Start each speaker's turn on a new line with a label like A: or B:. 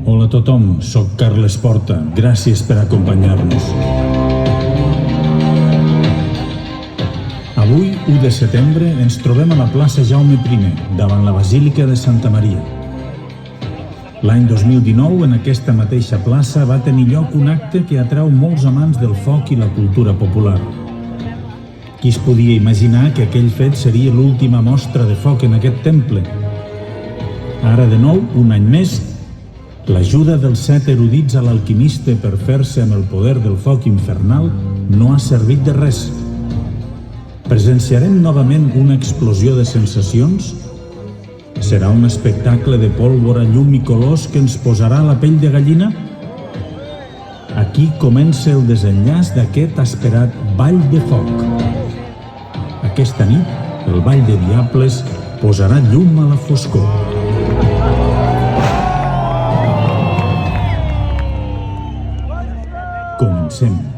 A: Hola a tothom, soc Carles Porta. Gràcies per acompanyar-nos. Avui, 1 de setembre, ens trobem a la plaça Jaume I, davant la Basílica de Santa Maria. L'any 2019, en aquesta mateixa plaça, va tenir lloc un acte que atrau molts amants del foc i la cultura popular. Qui es podia imaginar que aquell fet seria l'última mostra de foc en aquest temple? Ara, de nou, un any més, l'ajuda dels 7 erudits a l'alquimista per fer-se amb el poder del foc infernal no ha servit de res. Presenciarem novament una explosió de sensacions? Serà un espectacle de pólvora, llum i colors que ens posarà la pell de gallina? Aquí comença el desenllaç d'aquest esperat Ball de Foc. Aquesta nit, el Ball de Diables posarà llum a la foscor. Comencem.